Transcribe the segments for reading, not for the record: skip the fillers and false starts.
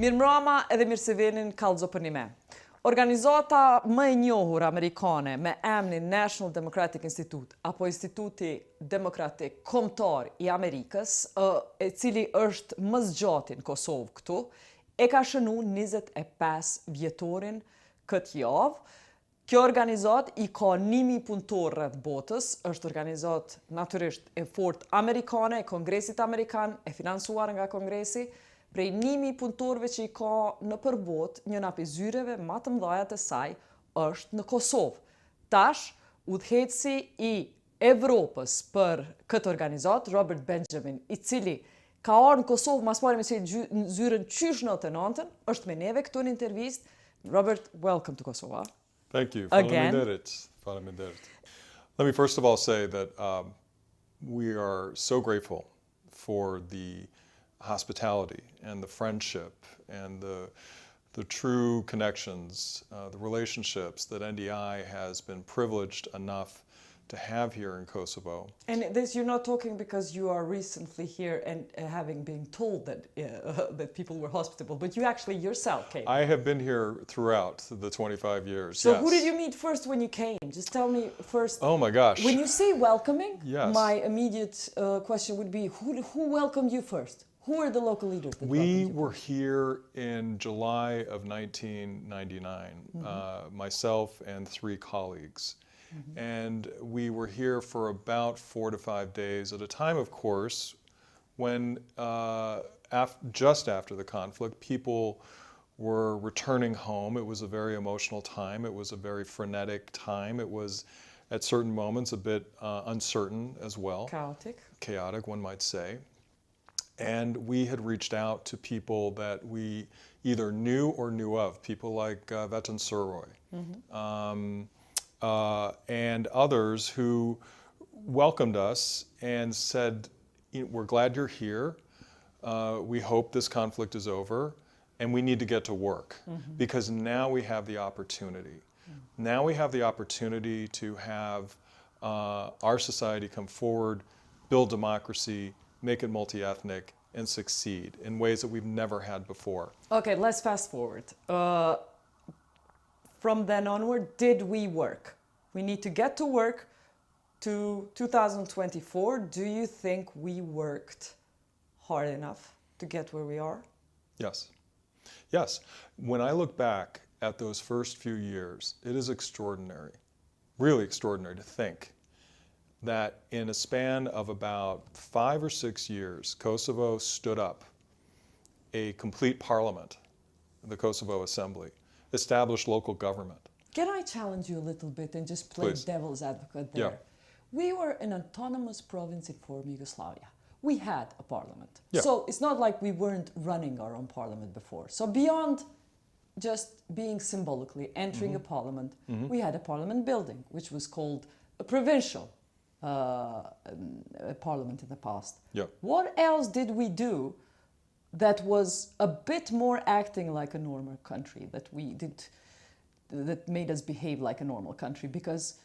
Mirëmbrëma edhe mirësevenin Kallxo Përnime. Organizata më e njohur amerikane me emrin National Democratic Institute apo Instituti Demokratik Kombëtar i Amerikës, e cili është më zgjati në Kosovë këtu, e ka shënu 25 vjetorin këtë javë. Kjo organizat i ka 1000 punëtor rreth botës, është organizat natyrisht e fort amerikane, e Kongresit Amerikan, e finansuar nga Kongresi. Prej 1000 punëtorëve që i ka në përbot, njëna prej zyreve më të mëdha të saj është në Kosovë. Tash, udhëheci i Evropës për këtë organizat, Robert Benjamin, i cili ka ardhur në Kosovë mas pari me se zyrën qysh në të nëntën, është me neve këtu në intervistë. Robert, welcome to Kosovo. Thank you. Again. Let me first of all say that we are so grateful for the hospitality and the friendship and the true connections, the relationships that NDI has been privileged enough to have here in Kosovo. And this, you're not talking because you are recently here and having been told that that people were hospitable, but you actually yourself came. I have been here throughout the 25 years. So yes. who did you meet first when you came? Just tell me first. Oh my gosh. When you say welcoming, Yes. my immediate question would be, who welcomed you first? Who are the local leaders that welcomed We you? were here in July of 1999, myself and 3 colleagues. And we were here for about 4 to 5 days at a time, of course, when just after the conflict, people were returning home. It was a very emotional time. It was a very frenetic time. It was, at certain moments, a bit uncertain as well. Chaotic, one might say. And we had reached out to people that we either knew or knew of, people like Vetan Suroy, and others who welcomed us and said, we're glad you're here, we hope this conflict is over, and we need to get to work, because now we have the opportunity. Now we have the opportunity to have our society come forward, build democracy, make it multi-ethnic, and succeed in ways that we've never had before. Okay, let's fast forward. From then onward, did we work? We need to get to work to 2024. Do you think we worked hard enough to get where we are? Yes. Yes. When I look back at those first few years, it is extraordinary, really extraordinary to think that in a span of about 5 or 6 years, Kosovo stood up a complete parliament, the Kosovo Assembly, established local government. Can I challenge you a little bit and just play Please. devil's advocate there? Yeah. We were an autonomous province in former Yugoslavia. We had a parliament. Yeah. So it's not like we weren't running our own parliament before. So beyond just being symbolically entering a parliament, we had a parliament building, which was called a provincial parliament in the past. Yeah. What else did we do that was a bit more acting like a normal country, that we did, that made us behave like a normal country? Because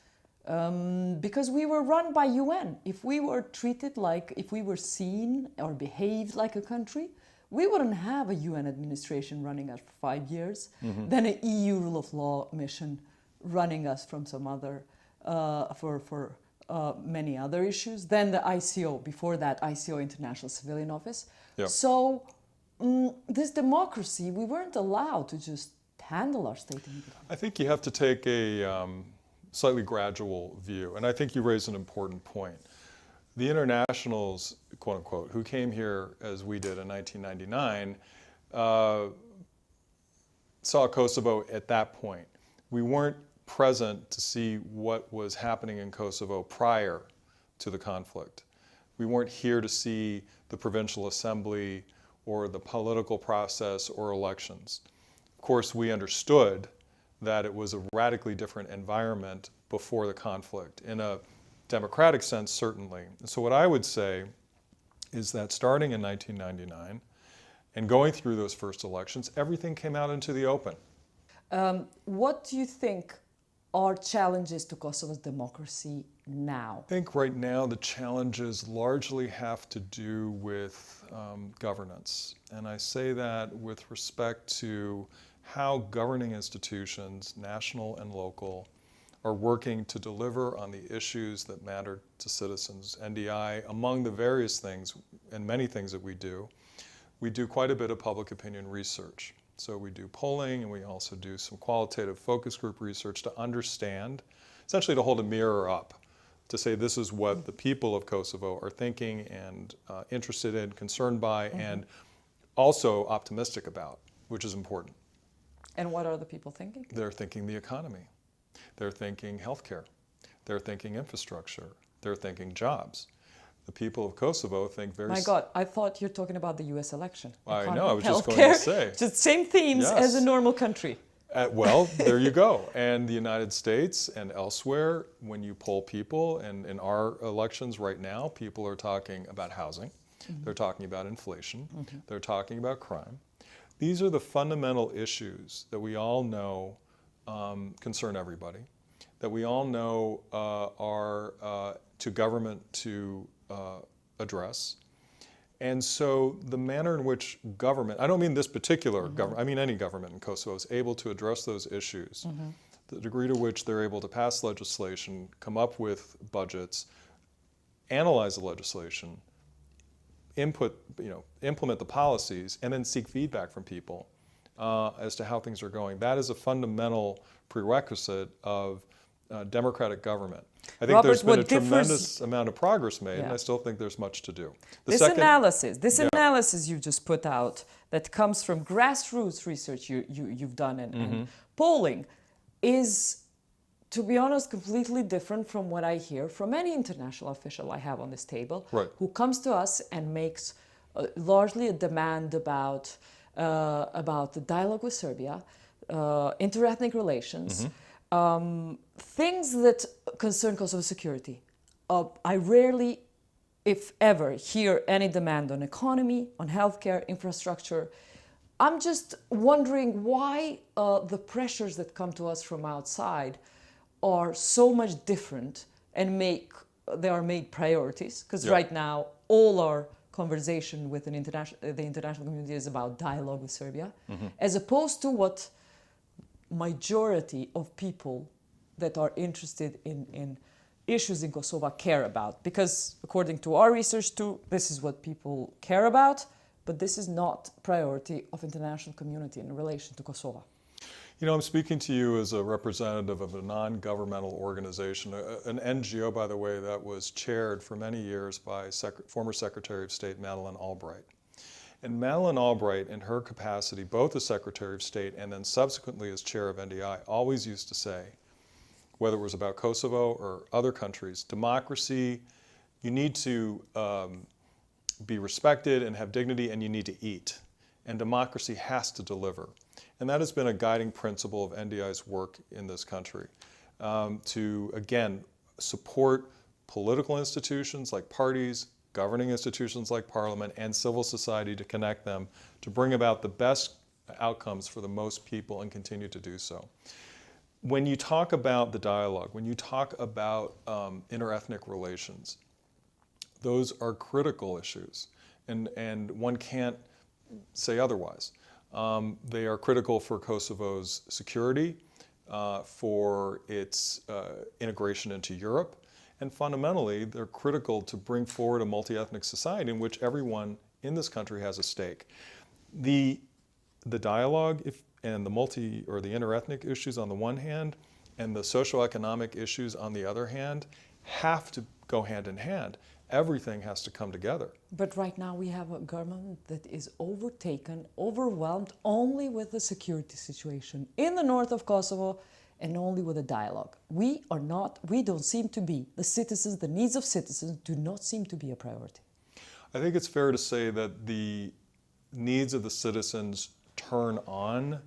we were run by UN. If we were treated like, if we were seen or behaved like a country, we wouldn't have a UN administration running us for 5 years, then an EU rule of law mission running us from some other, for many other issues, then the ICO, before that ICO, International Civilian Office. Yeah. So this democracy, we weren't allowed to just handle our state independently. I think you have to take a slightly gradual view, and I think you raise an important point. The internationals, quote unquote, who came here as we did in 1999, saw Kosovo at that point. We weren't present to see what was happening in Kosovo prior to the conflict. We weren't here to see the provincial assembly or the political process or elections. Of course, we understood that it was a radically different environment before the conflict, in a democratic sense, certainly. So what I would say is that starting in 1999 and going through those first elections, everything came out into the open. What do you think are challenges to Kosovo's democracy now? I think right now the challenges largely have to do with governance. And I say that with respect to how governing institutions, national and local, are working to deliver on the issues that matter to citizens. NDI, among the various things and many things that we do quite a bit of public opinion research. So we do polling, and we also do some qualitative focus group research to understand, essentially to hold a mirror up, to say this is what the people of Kosovo are thinking and interested in, concerned by, and also optimistic about, which is important. And what are the people thinking? They're thinking the economy. They're thinking healthcare. They're thinking infrastructure. They're thinking jobs. The people of Kosovo think very... My God, I thought you're talking about the US election. I Economy, know, I was just healthcare, going to say. Just same themes as a normal country. Well, there you go. And the United States and elsewhere, when you poll people, and in our elections right now, people are talking about housing. They're talking about inflation. They're talking about crime. These are the fundamental issues that we all know concern everybody, that we all know are to government to address. And so the manner in which government, I don't mean this particular government, I mean any government in Kosovo, is able to address those issues, the degree to which they're able to pass legislation, come up with budgets, analyze the legislation, implement the policies, and then seek feedback from people as to how things are going. That is a fundamental prerequisite of democratic government. I think there's been a tremendous amount of progress made, and I still think there's much to do. This analysis you just put out that comes from grassroots research you've done and polling is, to be honest, completely different from what I hear from any international official I have on this table, who comes to us and makes largely a demand about the dialogue with Serbia, interethnic relations, things that concern Kosovo security. I rarely, if ever, hear any demand on economy, on healthcare, infrastructure. I'm just wondering why the pressures that come to us from outside are so much different and they are made priorities, because right now all our conversation with the international community is about dialogue with Serbia, as opposed to what majority of people that are interested in issues in Kosovo care about. Because according to our research too, this is what people care about, but this is not priority of international community in relation to Kosovo. You know, I'm speaking to you as a representative of a non-governmental organization, an NGO, by the way, that was chaired for many years by former Secretary of State Madeleine Albright. And Madeleine Albright, in her capacity, both as Secretary of State and then subsequently as chair of NDI, always used to say, whether it was about Kosovo or other countries, democracy, you need to be respected and have dignity, and you need to eat. And democracy has to deliver. And that has been a guiding principle of NDI's work in this country, to, again, support political institutions like parties, governing institutions like parliament, and civil society, to connect them, to bring about the best outcomes for the most people and continue to do so. When you talk about the dialogue, when you talk about interethnic relations, those are critical issues, and one can't say otherwise. They are critical for Kosovo's security, for its integration into Europe, and fundamentally, they're critical to bring forward a multi-ethnic society in which everyone in this country has a stake. The dialogue and the the interethnic issues on the one hand, and the socioeconomic issues on the other hand, have to go hand in hand. Everything has to come together. But right now we have a government that is overwhelmed only with the security situation in the north of Kosovo, and only with a dialogue. We don't seem to be, the needs of citizens do not seem to be a priority. I think it's fair to say that the needs of the citizens turn on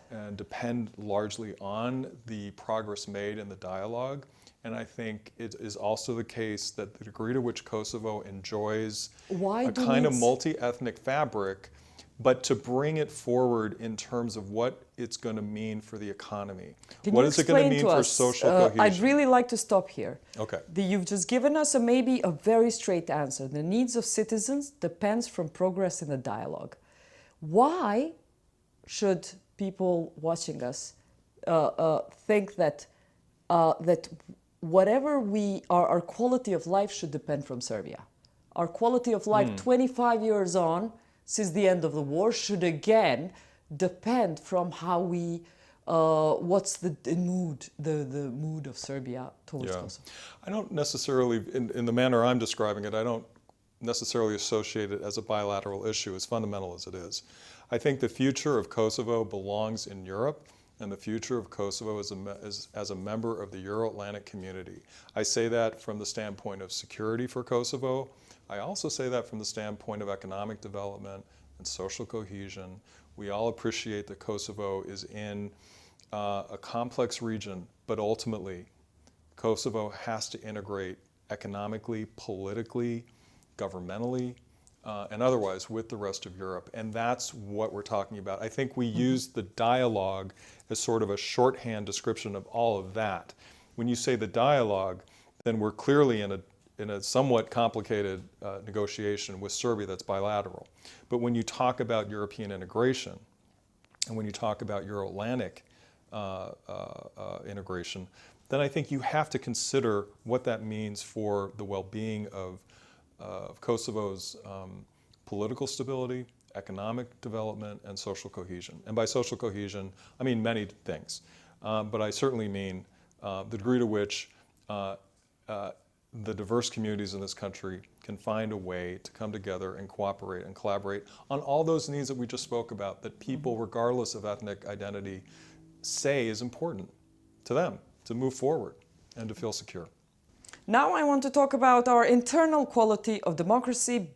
and depend largely on the progress made in the dialogue. And I think it is also the case that the degree to which Kosovo enjoys a kind of multi-ethnic fabric, but to bring it forward in terms of what it's going to mean for the economy? Can What you is it going to explain mean to for us? social cohesion? I'd really like to stop here. Okay. You've just given us maybe a very straight answer. The needs of citizens depends from progress in the dialogue. Why should people watching us think that that whatever our quality of life should depend from Serbia? Our quality of life 25 years on, since the end of the war, should again depend from how we, what's the mood of Serbia towards Kosovo? I don't necessarily, in the manner I'm describing it, I don't necessarily associate it as a bilateral issue, as fundamental as it is. I think the future of Kosovo belongs in Europe, and the future of Kosovo as a member of the Euro-Atlantic community. I say that from the standpoint of security for Kosovo. I also say that from the standpoint of economic development and social cohesion. We all appreciate that Kosovo is in a complex region, but ultimately Kosovo has to integrate economically, politically, governmentally, and otherwise with the rest of Europe. And that's what we're talking about. I think we use the dialogue as sort of a shorthand description of all of that. When you say the dialogue, then we're clearly in a somewhat complicated negotiation with Serbia that's bilateral. But when you talk about European integration, and when you talk about Euro-Atlantic integration, then I think you have to consider what that means for the well-being of Kosovo's political stability, economic development, and social cohesion. And by social cohesion, I mean many things. But I certainly mean the degree to which the diverse communities in this country can find a way to come together and cooperate and collaborate on all those needs that we just spoke about, that people, regardless of ethnic identity, say is important to them to move forward and to feel secure. Now I want to talk about our internal quality of democracy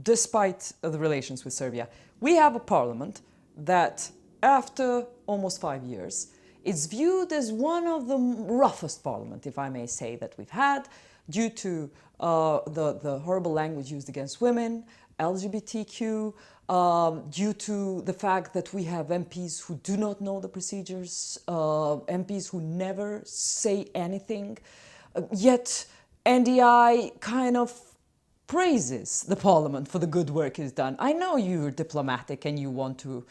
despite the relations with Serbia. We have a parliament that, after almost 5 years, is viewed as one of the roughest parliament, if I may say, that we've had, due to the horrible language used against women, LGBTQ, due to the fact that we have MPs who do not know the procedures, MPs who never say anything, yet NDI kind of praises the parliament for the good work it's done. I know you're diplomatic and you want to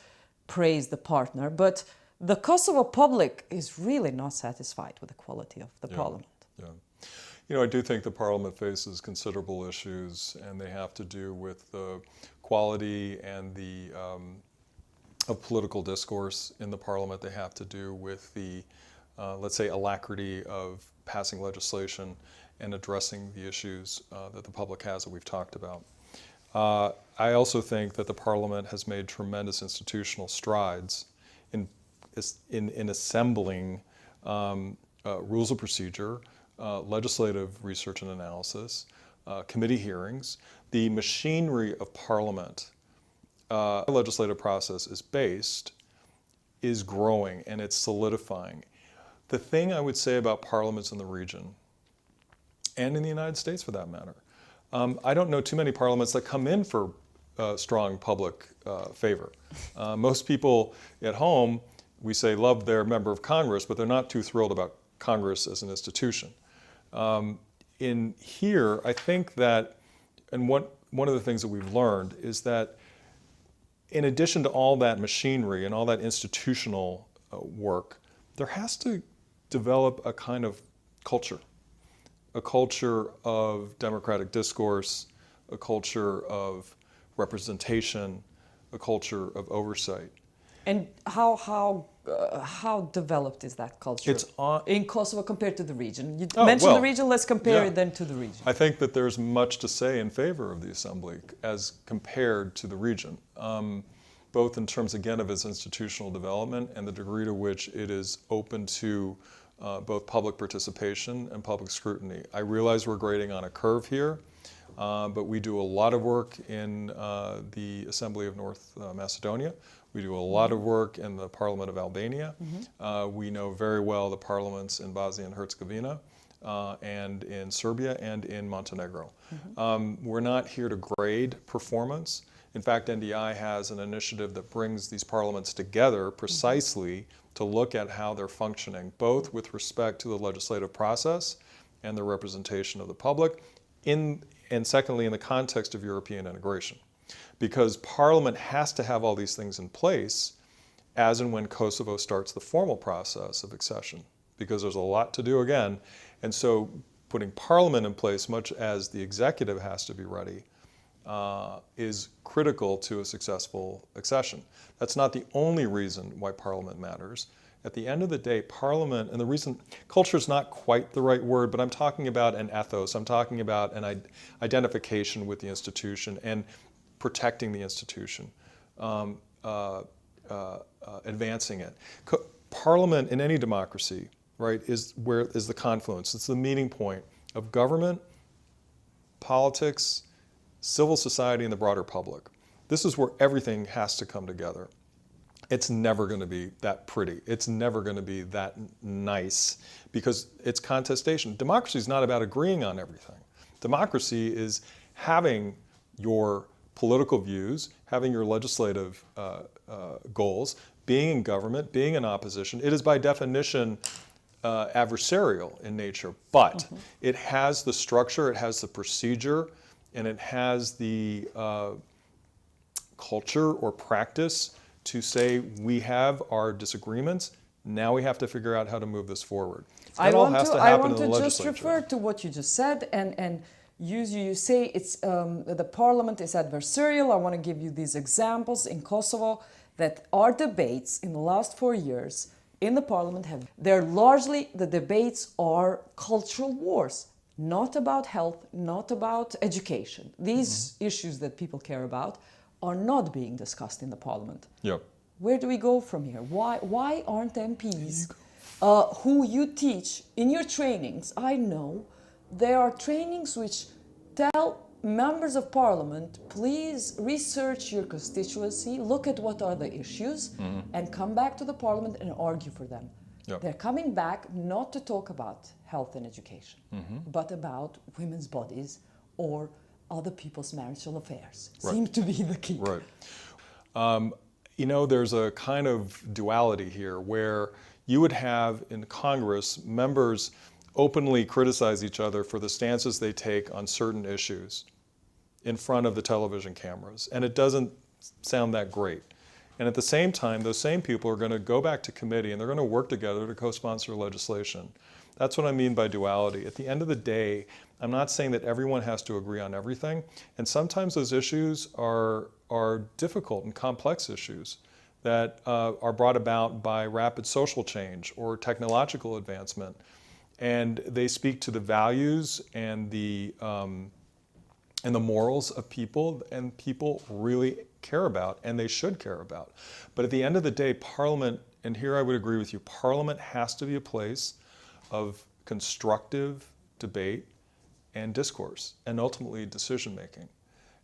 praise the partner, but the Kosovo public is really not satisfied with the quality of the parliament. Yeah. You know, I do think the parliament faces considerable issues, and they have to do with the quality and the of political discourse in the parliament. They have to do with the, let's say, alacrity of passing legislation and addressing the issues that the public has that we've talked about. I also think that the parliament has made tremendous institutional strides in assembling rules of procedure, legislative research and analysis, committee hearings. The machinery of parliament, legislative process is growing and it's solidifying. The thing I would say about parliaments in the region, and in the United States for that matter, I don't know too many parliaments that come in for strong public favor. Most people at home, we say, love their member of Congress, but they're not too thrilled about Congress as an institution. In here, I think that, and one of the things that we've learned is that in addition to all that machinery and all that institutional work, there has to develop a kind of culture. A culture of democratic discourse, a culture of representation, a culture of oversight. And how developed is that culture in Kosovo compared to the region? You mentioned the region, let's compare it then to the region. I think that there's much to say in favor of the Assembly as compared to the region, both in terms, again, of its institutional development and the degree to which it is open to both public participation and public scrutiny. I realize we're grading on a curve here, but we do a lot of work in the Assembly of North Macedonia. We do a lot of work in the Parliament of Albania. We know very well the parliaments in Bosnia and Herzegovina. and in Serbia and in Montenegro. We're not here to grade performance. In fact, NDI has an initiative that brings these parliaments together precisely to look at how they're functioning, both with respect to the legislative process and the representation of the public, and secondly, in the context of European integration. Because Parliament has to have all these things in place as and when Kosovo starts the formal process of accession, because there's a lot to do again. And so putting Parliament in place, much as the executive has to be ready, is critical to a successful accession. That's not the only reason why Parliament matters. At the end of the day, Parliament, and the reason, culture is not quite the right word, but I'm talking about an ethos, I'm talking about an identification with the institution and protecting the institution, advancing it. Parliament in any democracy, right, is the confluence. It's the meeting point of government, politics, civil society, and the broader public. This is where everything has to come together. It's never going to be that pretty. It's never going to be that nice because it's contestation. Democracy is not about agreeing on everything. Democracy is having your political views, having your legislative goals, being in government, being in opposition. It is by definition adversarial in nature, but it has the structure, it has the procedure, and it has the culture or practice to say we have our disagreements, now we have to figure out how to move this forward. I want to just refer to what you just said and you say it's the parliament is adversarial. I want to give you these examples in Kosovo that our debates in the last 4 years in the parliament they're largely, the debates are cultural wars, not about health, not about education. These issues that people care about are not being discussed in the parliament. Yep. Where do we go from here? Why aren't MPs who you teach in your trainings? I know there are trainings which tell members of parliament, please research your constituency, look at what are the issues, and come back to the parliament and argue for them. Yep. They're coming back not to talk about health and education, but about women's bodies or other people's marital affairs. Right. Seem to be the key. Right. You know, there's a kind of duality here where you would have in Congress members openly criticize each other for the stances they take on certain issues in front of the television cameras, and it doesn't sound that great. And at the same time, those same people are going to go back to committee and they're going to work together to co-sponsor legislation. That's what I mean by duality. At the end of the day, I'm not saying that everyone has to agree on everything, and sometimes those issues are difficult and complex issues that are brought about by rapid social change or technological advancement, and they speak to the values and the morals of people, and people really care about, and they should care about. But at the end of the day, Parliament, and here I would agree with you, Parliament has to be a place of constructive debate and discourse, and ultimately decision-making.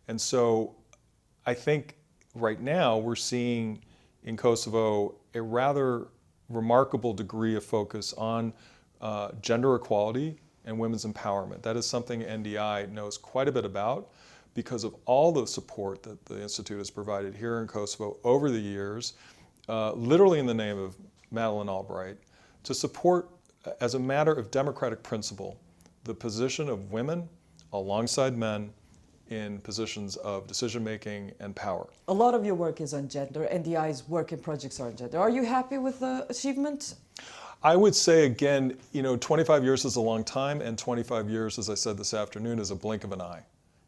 And so I think right now we're seeing in Kosovo a rather remarkable degree of focus on gender equality and women's empowerment. That is something NDI knows quite a bit about because of all the support that the Institute has provided here in Kosovo over the years, literally in the name of Madeleine Albright, to support, as a matter of democratic principle, the position of women alongside men in positions of decision-making and power. A lot of your work is on gender. NDI's work and projects are on gender. Are you happy with the achievement? I would say, again, 25 years is a long time, and 25 years, as I said this afternoon, is a blink of an eye.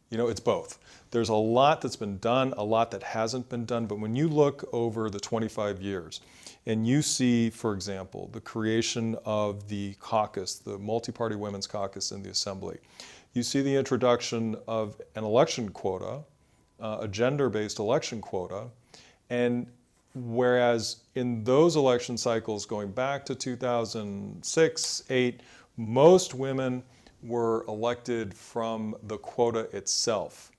It's both. There's a lot that's been done, a lot that hasn't been done, but when you look over the 25 years, and you see, for example, the creation of the caucus, the multi-party women's caucus in the Assembly, you see the introduction of an election quota, a gender-based election quota, and whereas in those election cycles going back to 2006, 2008, most women were elected from the quota itself.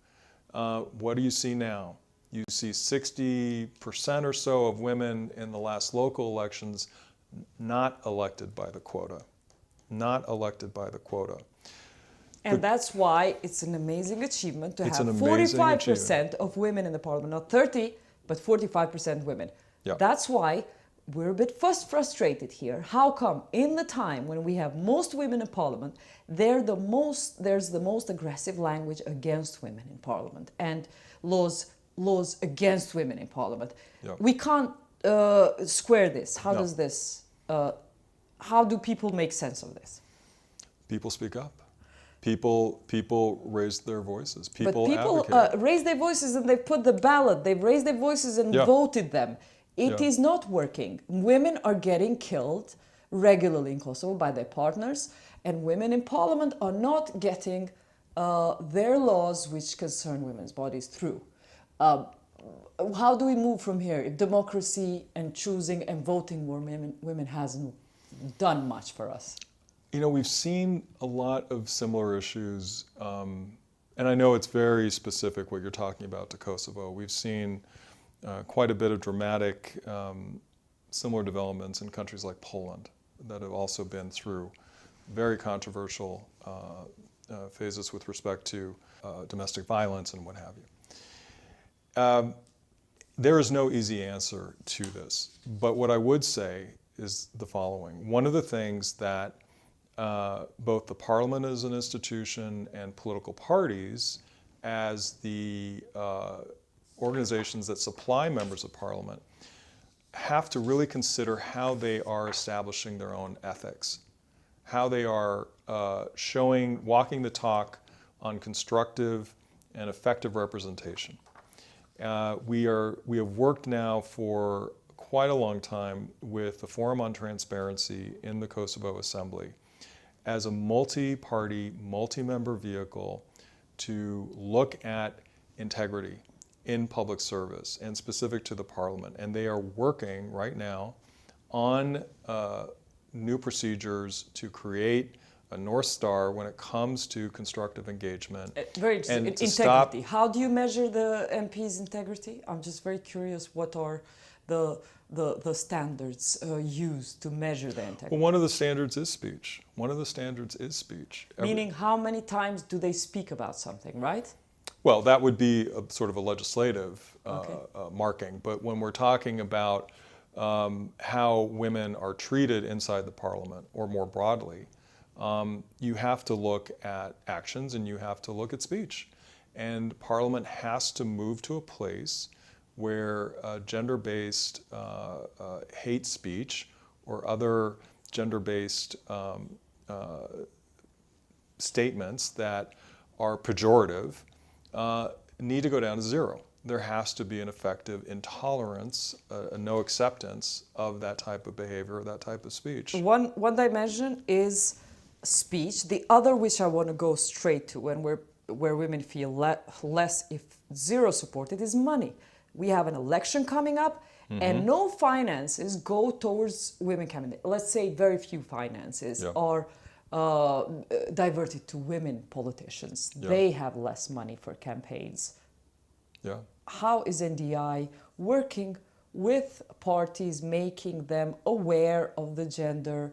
What do you see now? You see 60% or so of women in the last local elections not elected by the quota. not elected by the quota. And that's why it's an amazing achievement to It's have an amazing 45% of women in the parliament, not 30, but 45% women. Yeah. That's why we're a bit frustrated here. How come in the time when we have most women in parliament, there's the most aggressive language against women in parliament and laws against women in parliament? Yeah. We can't square this. How No. does this, how do people make sense of this? People speak up. People raise their voices. People But advocate. raise their voices and they put the ballot. They've raised their voices and Yeah. voted them. It Yeah. is not working. Women are getting killed regularly in Kosovo by their partners, and women in parliament are not getting their laws which concern women's bodies through. How do we move from here if democracy and choosing and voting women hasn't done much for us? You know, we've seen a lot of similar issues, and I know it's very specific what you're talking about to Kosovo. We've seen quite a bit of dramatic similar developments in countries like Poland that have also been through very controversial phases with respect to domestic violence and what have you. There is no easy answer to this, but what I would say is the following. One of the things that both the parliament as an institution and political parties as the organizations that supply members of parliament have to really consider how they are establishing their own ethics, how they are walking the talk on constructive and effective representation. We have worked now for quite a long time with the Forum on Transparency in the Kosovo Assembly as a multi-party, multi-member vehicle to look at integrity in public service and specific to the parliament. And they are working right now on new procedures to create a North Star when it comes to constructive engagement. Very interesting. And to integrity. How do you measure the MP's integrity? I'm just very curious, what are the standards used to measure the integrity? Well, one of the standards is speech. One of the standards is speech. Meaning how many times do they speak about something, right? Well, that would be a sort of a legislative Okay. marking. But when we're talking about how women are treated inside the parliament, or more broadly, you have to look at actions and you have to look at speech. And parliament has to move to a place where gender-based hate speech or other gender-based statements that are pejorative need to go down to zero. There has to be an effective intolerance, a no acceptance of that type of behavior or that type of speech. One dimension is speech. The other, which I want to go straight to, and where women feel less, if zero supported, is money. We have an election coming up, and no finances go towards women candidates. Let's say very few finances are diverted to women politicians. Yeah. They have less money for campaigns. Yeah. How is NDI working with parties, making them aware of the gender,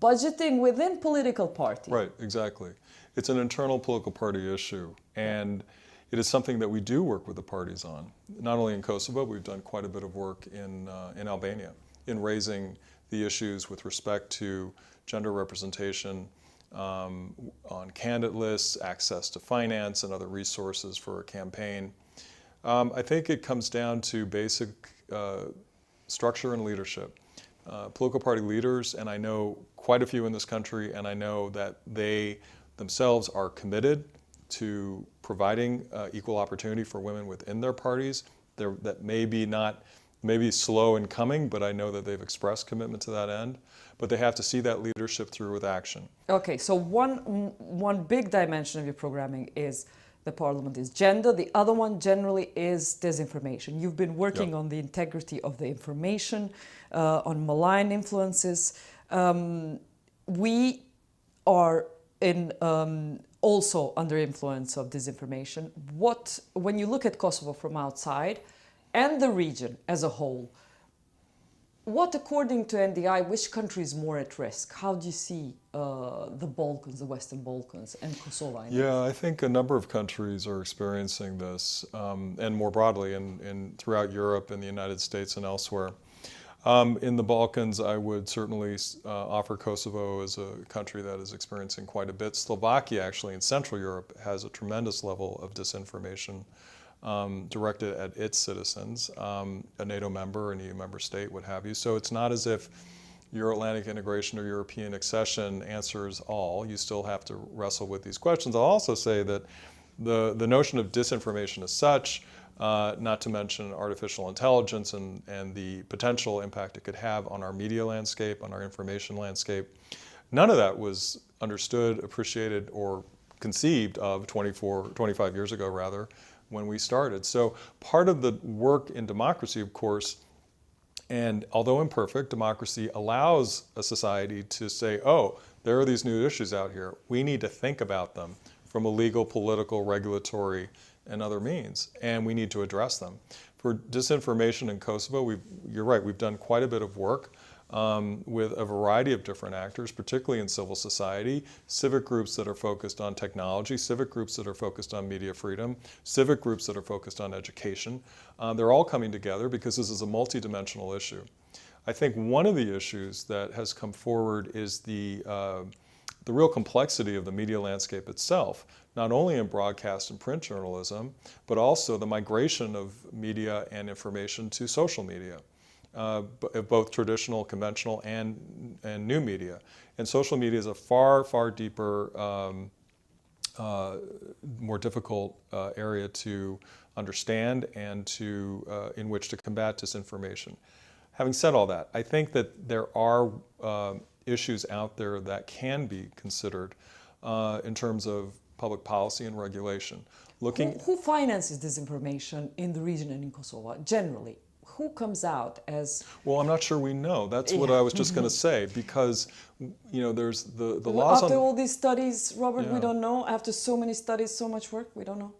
budgeting within political parties? Right, exactly. It's an internal political party issue, and it is something that we do work with the parties on. Not only in Kosovo, we've done quite a bit of work in Albania in raising the issues with respect to gender representation on candidate lists, access to finance and other resources for a campaign. I think it comes down to basic structure and leadership. Political party leaders, and I know quite a few in this country, and I know that they themselves are committed to providing equal opportunity for women within their parties. That may be slow in coming, but I know that they've expressed commitment to that end. But they have to see that leadership through with action. Okay, so one big dimension of your programming is the parliament is gender. The other one generally is disinformation. You've been working on the integrity of the information, on malign influences. We are also under influence of disinformation. When you look at Kosovo from outside and the region as a whole, What, according to NDI, which country is more at risk? How do you see the Balkans, the Western Balkans, and Kosovo? Yeah, I think a number of countries are experiencing this, and more broadly throughout Europe and the United States and elsewhere. In the Balkans, I would certainly offer Kosovo as a country that is experiencing quite a bit. Slovakia, actually, in Central Europe, has a tremendous level of disinformation directed at its citizens, a NATO member, an EU member state, what have you. So it's not as if Euro-Atlantic integration or European accession answers all. You still have to wrestle with these questions. I'll also say that the notion of disinformation as such, not to mention artificial intelligence and the potential impact it could have on our media landscape, on our information landscape, none of that was understood, appreciated, or conceived of 25 years ago, rather, when we started. So part of the work in democracy, of course, and although imperfect, democracy allows a society to say, oh, there are these new issues out here. We need to think about them from a legal, political, regulatory, and other means, and we need to address them. For disinformation in Kosovo, you're right, we've done quite a bit of work with a variety of different actors, particularly in civil society, civic groups that are focused on technology, civic groups that are focused on media freedom, civic groups that are focused on education. They're all coming together because this is a multidimensional issue. I think one of the issues that has come forward is the real complexity of the media landscape itself, not only in broadcast and print journalism, but also the migration of media and information to social media. Both traditional, conventional, and new media. And social media is a far, far deeper, more difficult area to understand and in which to combat disinformation. Having said all that, I think that there are issues out there that can be considered in terms of public policy and regulation. Who finances disinformation in the region and in Kosovo, generally? Who comes out as... Well, I'm not sure we know. That's what I was just going to say, because, there's the laws After all these studies, Robert, Yeah. we don't know. After so many studies, so much work, we don't know.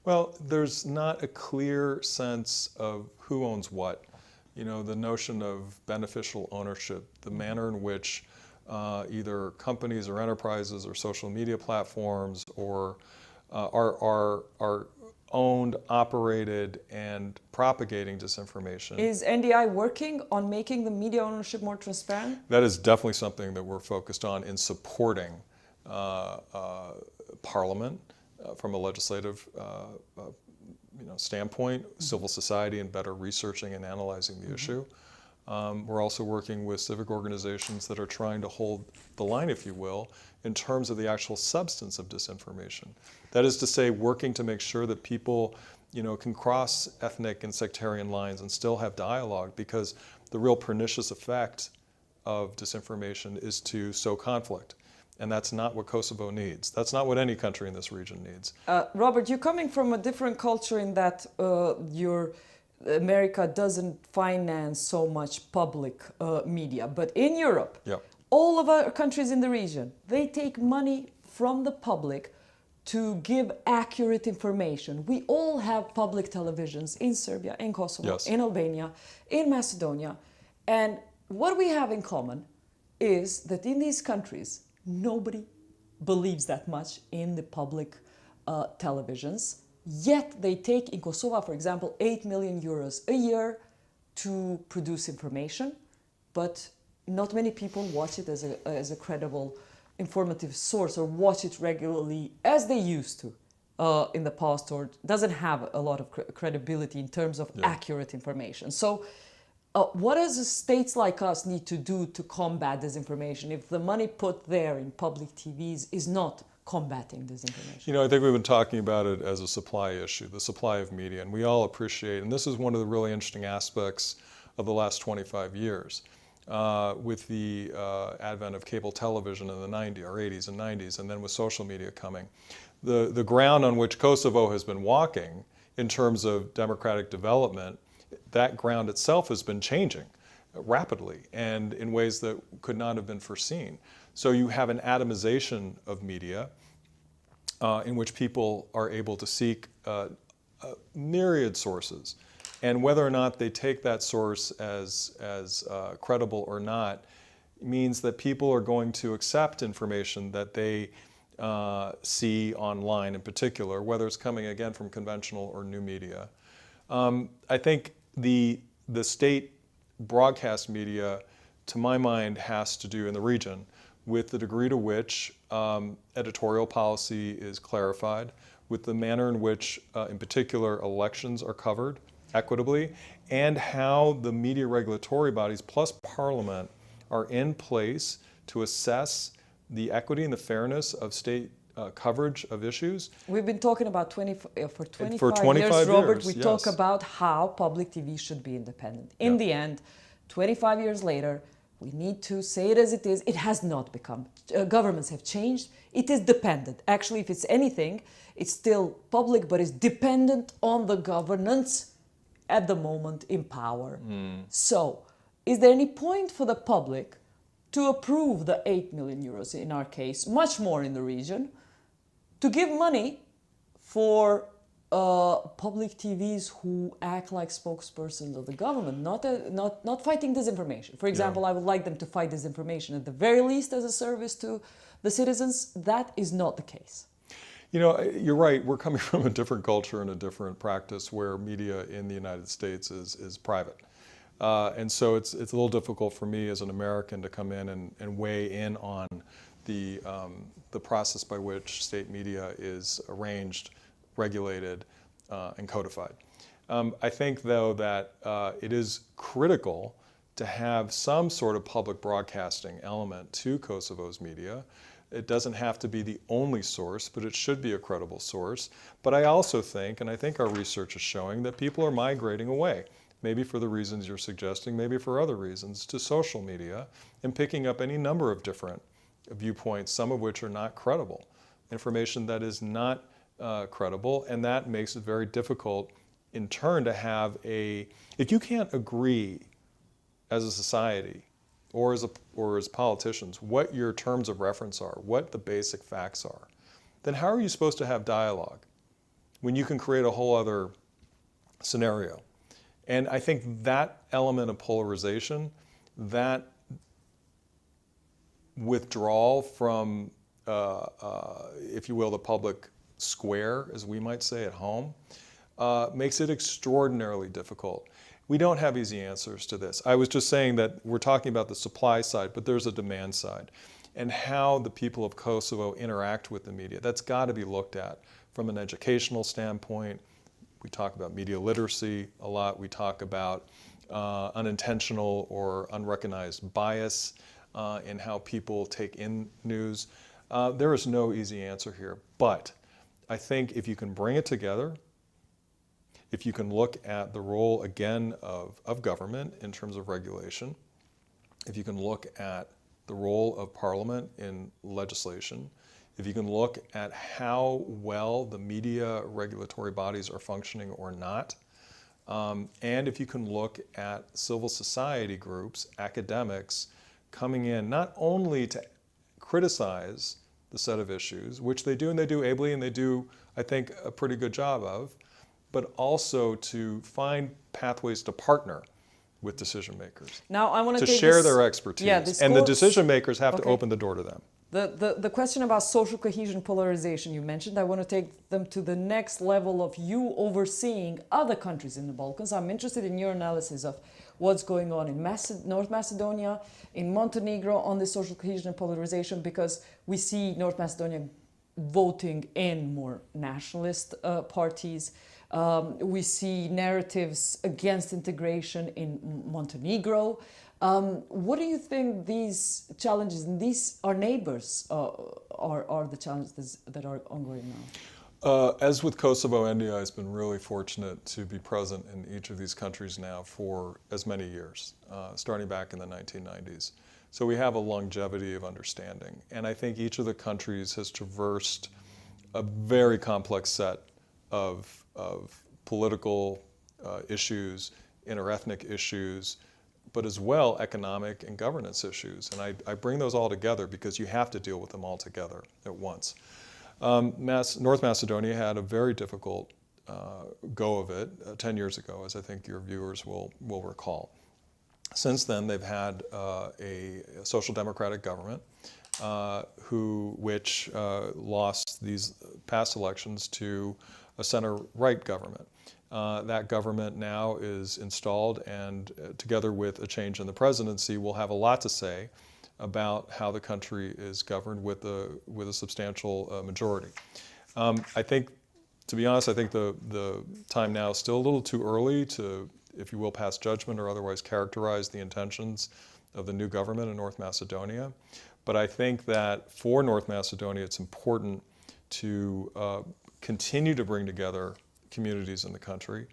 Well, there's not a clear sense of who owns what. The notion of beneficial ownership, the manner in which either companies or enterprises or social media platforms or are owned, operated, and propagating disinformation. Is NDI working on making the media ownership more transparent? That is definitely something that we're focused on in supporting Parliament from a legislative standpoint, civil society, and better researching and analyzing the issue. We're also working with civic organizations that are trying to hold the line, if you will, in terms of the actual substance of disinformation. That is to say, working to make sure that people, can cross ethnic and sectarian lines and still have dialogue, because the real pernicious effect of disinformation is to sow conflict. And that's not what Kosovo needs. That's not what any country in this region needs. Robert, you're coming from a different culture in that America doesn't finance so much public media. But in Europe, Yep. all of our countries in the region, they take money from the public to give accurate information. We all have public televisions in Serbia, in Kosovo, Yes. in Albania, in Macedonia. And what we have in common is that in these countries, nobody believes that much in the public televisions. Yet they take, in Kosovo, for example, 8 million euros a year to produce information, but not many people watch it as a credible, informative source or watch it regularly as they used to in the past, or doesn't have a lot of credibility in terms of accurate information. So what does states like us need to do to combat disinformation if the money put there in public TVs is not combating disinformation? I think we've been talking about it as a supply issue, the supply of media, and we all appreciate, and this is one of the really interesting aspects of the last 25 years. With the advent of cable television in the 90s or 80s and 90s, and then with social media coming. The ground on which Kosovo has been walking in terms of democratic development, that ground itself has been changing rapidly and in ways that could not have been foreseen. So you have an atomization of media in which people are able to seek myriad sources And whether or not they take that source as credible or not means that people are going to accept information that they see online in particular, whether it's coming again from conventional or new media. I think the state broadcast media, to my mind, has to do in the region with the degree to which editorial policy is clarified, with the manner in which, in particular, elections are covered equitably, and how the media regulatory bodies plus Parliament are in place to assess the equity and the fairness of state coverage of issues. We've been talking about for 25 years, Robert, we talk about how public TV should be independent. In the end, 25 years later, we need to say it as it is. It has not become. Governments have changed. It is dependent. Actually, if it's anything, it's still public, but it's dependent on the governance at the moment in power. So, is there any point for the public to approve the 8 million euros, in our case, much more in the region, to give money for public TVs who act like spokespersons of the government, not fighting disinformation? For example, I would like them to fight disinformation at the very least as a service to the citizens. That is not the case. You know, you're right. We're coming from a different culture and a different practice where media in the United States is private. And so it's a little difficult for me as an American to come in and weigh in on the process by which state media is arranged, regulated, and codified. I think, though, that it is critical to have some sort of public broadcasting element to Kosovo's media. It doesn't have to be the only source, but it should be a credible source. But I also think, and I think our research is showing, that people are migrating away, maybe for the reasons you're suggesting, maybe for other reasons, to social media and picking up any number of different viewpoints, some of which are not credible, information that is not credible, and that makes it very difficult in turn to have if you can't agree as a society or as politicians what your terms of reference are, what the basic facts are, then how are you supposed to have dialogue when you can create a whole other scenario? And I think that element of polarization, that withdrawal from, if you will, the public square, as we might say at home, makes it extraordinarily difficult. We don't have easy answers to this. I was just saying that we're talking about the supply side, but there's a demand side. And how the people of Kosovo interact with the media, that's got to be looked at from an educational standpoint. We talk about media literacy a lot. We talk about unintentional or unrecognized bias in how people take in news. There is no easy answer here, but I think if you can bring it together, if you can look at the role, again, of government in terms of regulation, if you can look at the role of Parliament in legislation, if you can look at how well the media regulatory bodies are functioning or not, and if you can look at civil society groups, academics, coming in not only to criticize the set of issues, which they do, and they do ably, and they do, I think, a pretty good job of, but also to find pathways to partner with decision makers. Now, I want to share their expertise, and the decision makers have to open the door to them. The question about social cohesion, polarization you mentioned, I want to take them to the next level of you overseeing other countries in the Balkans. I'm interested in your analysis of what's going on in North Macedonia, in Montenegro on the social cohesion and polarization, because we see North Macedonia voting in more nationalist parties. We see narratives against integration in Montenegro. What do you think these challenges, and these are neighbors, are the challenges that are ongoing now? As with Kosovo, NDI has been really fortunate to be present in each of these countries now for as many years, starting back in the 1990s. So we have a longevity of understanding. And I think each of the countries has traversed a very complex set of political issues, interethnic issues, but as well economic and governance issues. And I bring those all together because you have to deal with them all together at once. North Macedonia had a very difficult go of it 10 years ago, as I think your viewers will recall. Since then, they've had a social democratic government which lost these past elections to a center-right government. That government now is installed, and together with a change in the presidency, will have a lot to say about how the country is governed with a substantial majority. I think, to be honest, I think the time now is still a little too early to, if you will, pass judgment or otherwise characterize the intentions of the new government in North Macedonia. But I think that for North Macedonia, it's important to continue to bring together communities in the country,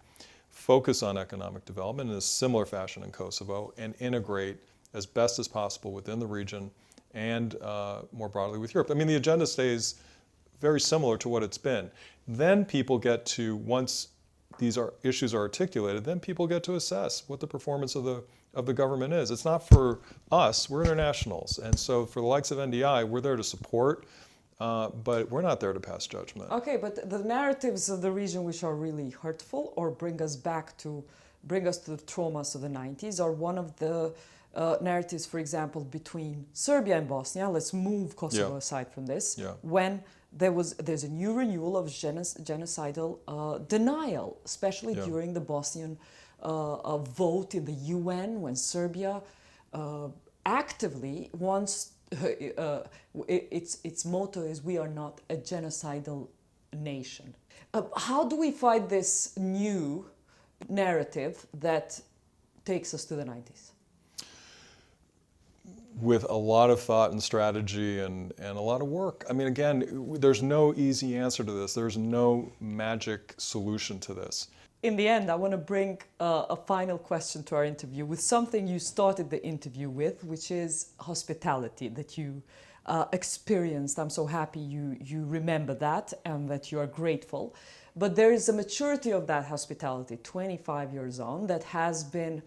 focus on economic development in a similar fashion in Kosovo, and integrate as best as possible within the region and more broadly with Europe. I mean, the agenda stays very similar to what it's been. Then people get to, once these issues are articulated, then people get to assess what the performance of the government is. It's not for us, we're internationals. And so for the likes of NDI, we're there to support, but we're not there to pass judgment. Okay, but the narratives of the region which are really hurtful or bring us to the traumas of the 90s are one of the narratives, for example, between Serbia and Bosnia. Let's move Kosovo aside from this. When there's a new renewal of genocidal denial, especially during the Bosnian vote in the UN, when Serbia actively wants, its motto is, we are not a genocidal nation. How do we fight this new narrative that takes us to the 90s? With a lot of thought and strategy and a lot of work. I mean, again, there's no easy answer to this. There's no magic solution to this. In the end, I want to bring a final question to our interview with something you started the interview with, which is hospitality that you experienced. I'm so happy you remember that and that you are grateful. But there is a maturity of that hospitality, 25 years on, that has been,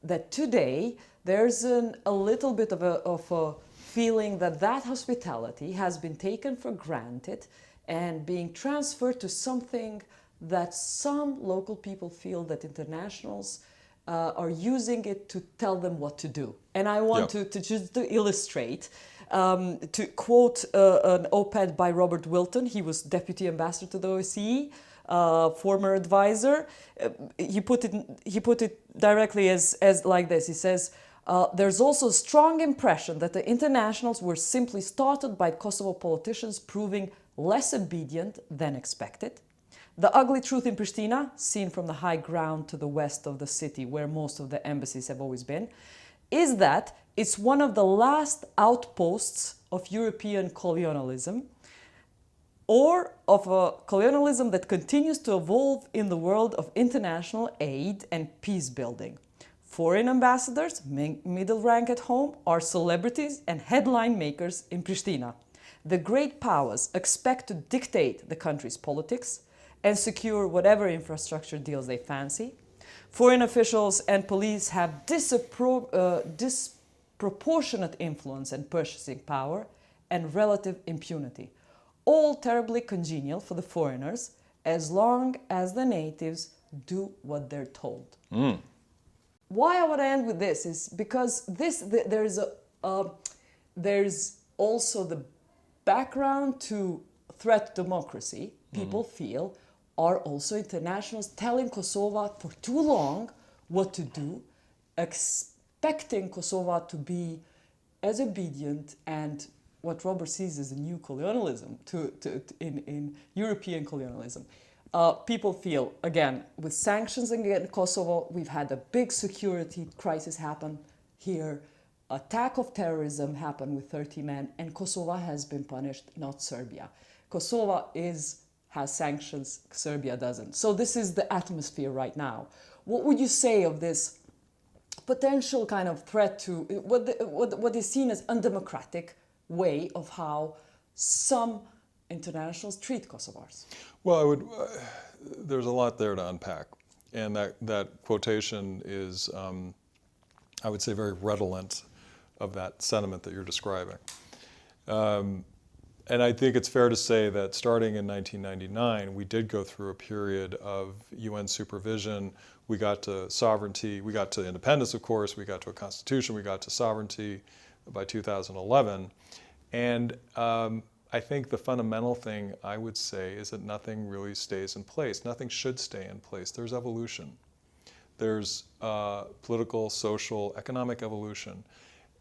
that today there's a little bit of a feeling that hospitality has been taken for granted and being transferred to something that some local people feel that internationals are using it to tell them what to do. And I want to just to illustrate, to quote an op-ed by Robert Wilton. He was deputy ambassador to the OSCE, former advisor. He put it directly as like this. He says, there's also a strong impression that the internationals were simply started by Kosovo politicians proving less obedient than expected. The ugly truth in Pristina, seen from the high ground to the west of the city where most of the embassies have always been, is that it's one of the last outposts of European colonialism, or of a colonialism that continues to evolve in the world of international aid and peace building. Foreign ambassadors, middle rank at home, are celebrities and headline makers in Pristina. The great powers expect to dictate the country's politics and secure whatever infrastructure deals they fancy. Foreign officials and police have disproportionate influence and purchasing power and relative impunity, all terribly congenial for the foreigners as long as the natives do what they're told. Why I want to end with this is because there's also the background to threat to democracy. People feel are also internationals telling Kosovo for too long what to do, expecting Kosovo to be as obedient and what Robert sees as a new colonialism in European colonialism. People feel, again, with sanctions against Kosovo, we've had a big security crisis happen here, attack of terrorism happened with 30 men, and Kosovo has been punished, not Serbia. Kosovo has sanctions, Serbia doesn't. So this is the atmosphere right now. What would you say of this potential kind of threat to what is seen as undemocratic way of how some internationals treat Kosovars? Well, there's a lot there to unpack. And that quotation is, I would say, very redolent of that sentiment that you're describing. And I think it's fair to say that starting in 1999, we did go through a period of UN supervision. We got to sovereignty, we got to independence, of course, we got to a constitution, we got to sovereignty by 2011. And I think the fundamental thing I would say is that nothing really stays in place. Nothing should stay in place. There's evolution. There's political, social, economic evolution.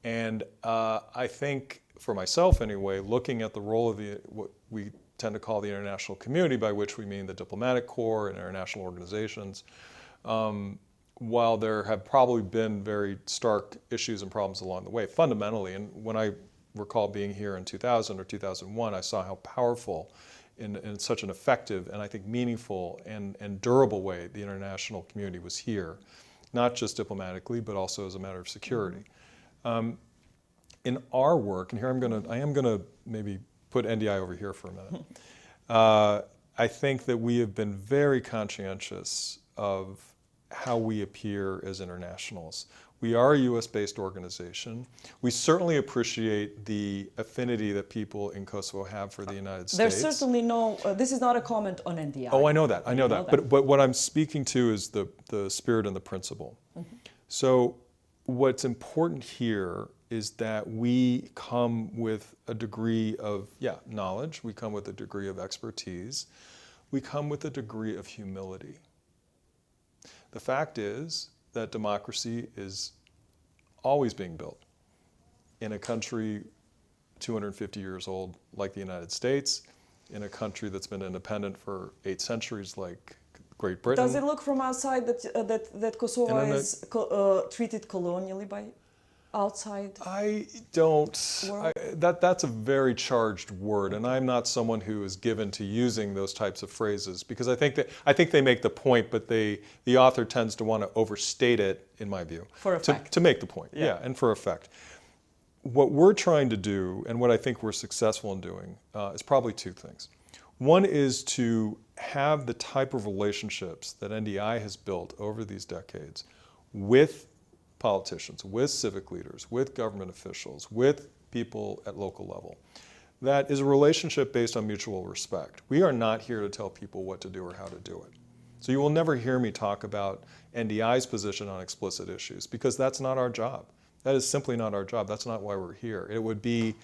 And I think, for myself anyway, looking at the role of what we tend to call the international community, by which we mean the diplomatic corps and international organizations, while there have probably been very stark issues and problems along the way, fundamentally, and when I recall being here in 2000 or 2001, I saw how powerful in such an effective and I think meaningful and durable way the international community was here, not just diplomatically, but also as a matter of security. In our work, and here I am gonna maybe put NDI over here for a minute. I think that we have been very conscientious of how we appear as internationals. We are a US-based organization. We certainly appreciate the affinity that people in Kosovo have for the United States. There's certainly no, this is not a comment on NDI. Oh, I know that, I know that. But what I'm speaking to is the spirit and the principle. So what's important here is that we come with a degree of, knowledge, we come with a degree of expertise, we come with a degree of humility. The fact is that democracy is always being built in a country 250 years old like the United States, in a country that's been independent for 8 centuries like Great Britain. Does it look from outside that Kosovo is treated colonially by outside? I don't. That's a very charged word, and I'm not someone who is given to using those types of phrases because I think they make the point, but the author tends to want to overstate it, in my view, for effect. To make the point. Yeah, and for effect. What we're trying to do, and what I think we're successful in doing, is probably 2 things. One is to have the type of relationships that NDI has built over these decades with politicians, with civic leaders, with government officials, with people at local level. That is a relationship based on mutual respect. We are not here to tell people what to do or how to do it. So you will never hear me talk about NDI's position on explicit issues because that's not our job. That is simply not our job. That's not why we're here. It would be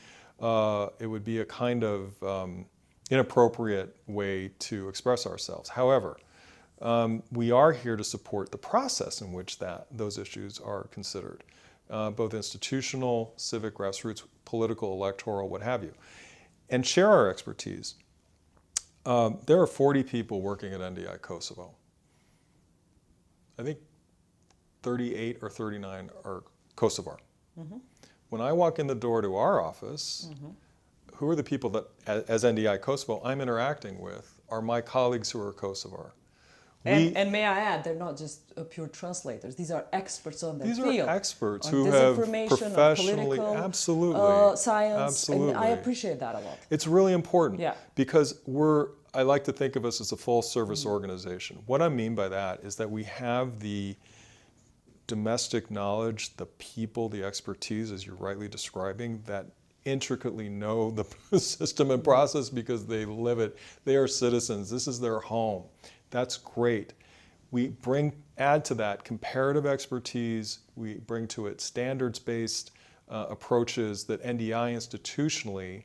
a kind of inappropriate way to express ourselves. However, we are here to support the process in which those issues are considered, both institutional, civic, grassroots, political, electoral, what have you, and share our expertise. There are 40 people working at NDI Kosovo. I think 38 or 39 are Kosovar. When I walk in the door to our office, who are the people that, as NDI Kosovo, I'm interacting with are my colleagues who are Kosovar. And may I add, they're not just pure translators. These are experts on the field. These are experts who have professionally, absolutely, science. Absolutely. And I appreciate that a lot. It's really important because I like to think of us as a full-service organization. What I mean by that is that we have the domestic knowledge, the people, the expertise, as you're rightly describing, that intricately know the system and process because they live it. They are citizens. This is their home. That's great. We add to that comparative expertise. We bring to it standards-based approaches that NDI institutionally,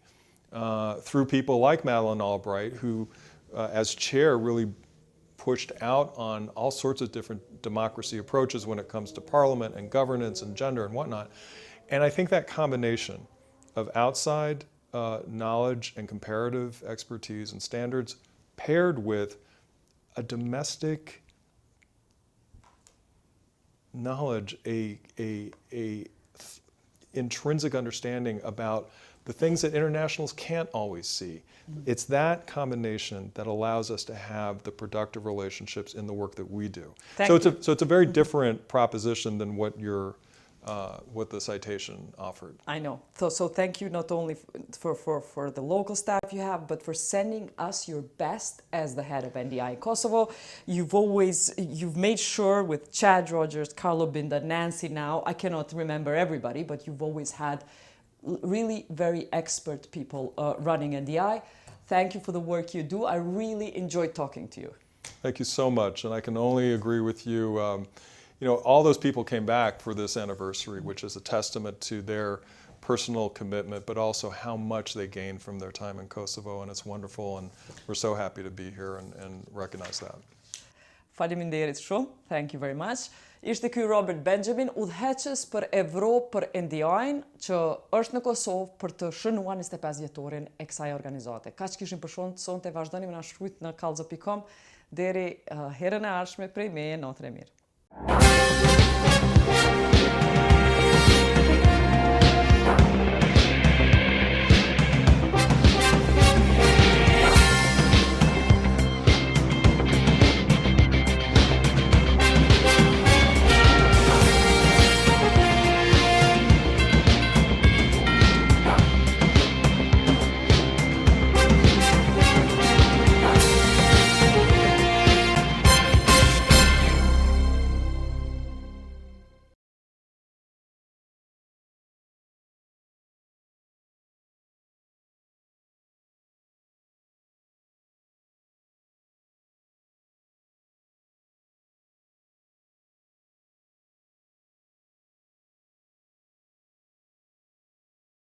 through people like Madeleine Albright, who as chair really pushed out on all sorts of different democracy approaches when it comes to parliament and governance and gender and whatnot. And I think that combination of outside knowledge and comparative expertise and standards paired with a domestic knowledge, a intrinsic understanding about the things that internationals can't always see. It's that combination that allows us to have the productive relationships in the work that we do. So it's a very different proposition than what the citation offered. I know. So thank you not only for the local staff you have, but for sending us your best as the head of NDI Kosovo. You've made sure with Chad Rogers, Carlo Binda, Nancy now, I cannot remember everybody, but you've always had really very expert people running NDI. Thank you for the work you do. I really enjoyed talking to you. Thank you so much, and I can only agree with you. All those people came back for this anniversary, which is a testament to their personal commitment, but also how much they gained from their time in Kosovo, and it's wonderful, and we're so happy to be here and recognize that. Faleminderit shumë. Thank you very much. Ishte ky Robert Benjamin, udhëheqës për Evropë për NDI-n, që është në Kosovë për të shënuar 25 vjetorin e kësaj organizate. Kaq kishim për sonte, vazhdoni me na shkruajt në kallxo.com deri herën e ardhshme prej meje, natën e mirë.